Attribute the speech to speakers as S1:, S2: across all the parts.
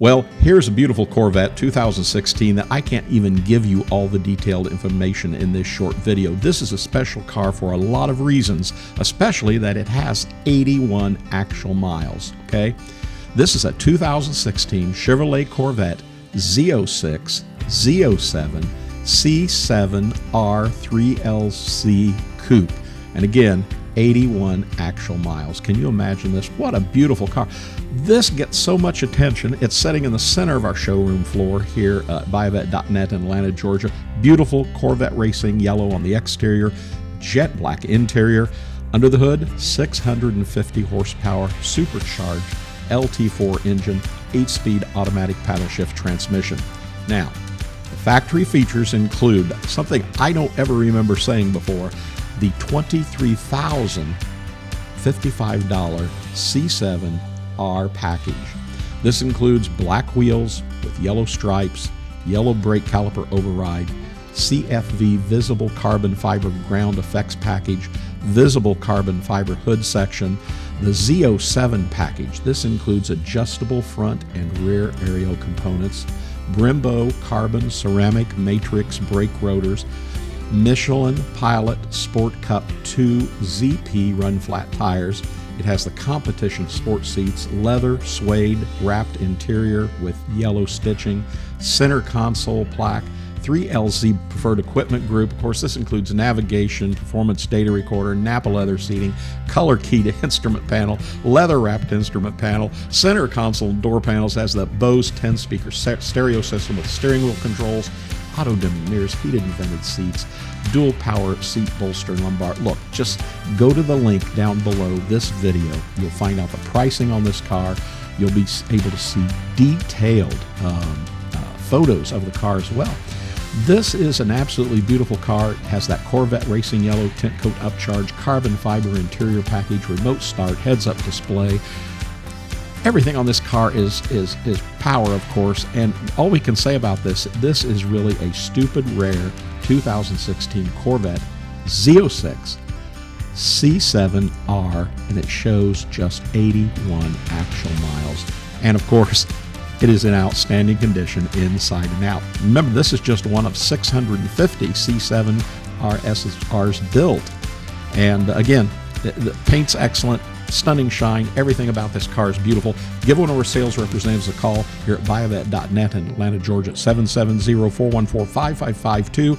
S1: Well, here's a beautiful Corvette 2016 that I can't even give you all the detailed information in this short video. This is a special car for a lot of reasons, especially that it has 81 actual miles, okay? This is a 2016 Chevrolet Corvette Z06 Z07 C7.R 3LZ coupe. And again, 81 actual miles. Can you imagine this? What a beautiful car. This gets so much attention. It's sitting in the center of our showroom floor here at buyavette.net in Atlanta, Georgia. Beautiful Corvette Racing Yellow on the exterior, jet black interior. Under the hood, 650 horsepower supercharged LT4 engine, 8-speed automatic paddle shift transmission. Now, the factory features include something I don't ever remember saying before, the $23,055 C7.R package. This includes black wheels with yellow stripes, yellow brake caliper override, CFV visible carbon fiber ground effects package, visible carbon fiber hood section, the Z07 package. This includes adjustable front and rear aerial components, Brembo carbon ceramic matrix brake rotors, Michelin Pilot Sport Cup 2 ZP runflat tires. It has the competition sport seats, leather, suede, wrapped interior with yellow stitching, center console plaque, 3LZ preferred equipment group. Of course, this includes navigation, performance data recorder, Napa leather seating, color key to instrument panel, leather wrapped instrument panel, center console door panels, has the Bose 10-speaker stereo system with steering wheel controls, auto dimming mirrors, heated and vented seats, dual power seat bolster lumbar. Look, just go to the link down below this video. You'll find out the pricing on this car. You'll be able to see detailed photos of the car as well. This is an absolutely beautiful car. It has that Corvette Racing Yellow tint coat upcharge, carbon fiber interior package, remote start, heads-up display. Everything on this car is power, of course, and all we can say about this is really a stupid rare 2016 Corvette Z06 C7.R, and it shows just 81 actual miles. And of course, it is in outstanding condition inside and out. Remember, this is just one of 650 C7.R SRs built. And again, the paint's excellent, stunning shine. Everything about this car is beautiful. Give one of our sales representatives a call here at buyavette.net in Atlanta, Georgia, 770-414-5552.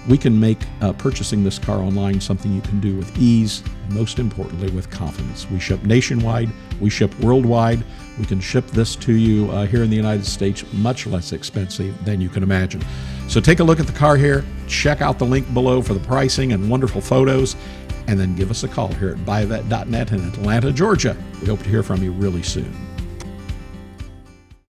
S1: We can make purchasing this car online something you can do with ease, and most importantly, with confidence. We ship nationwide. We ship worldwide. We can ship this to you here in the United States much less expensive than you can imagine. So take a look at the car here. Check out the link below for the pricing and wonderful photos, and then give us a call here at buyavette.net in Atlanta, Georgia. We hope to hear from you really soon.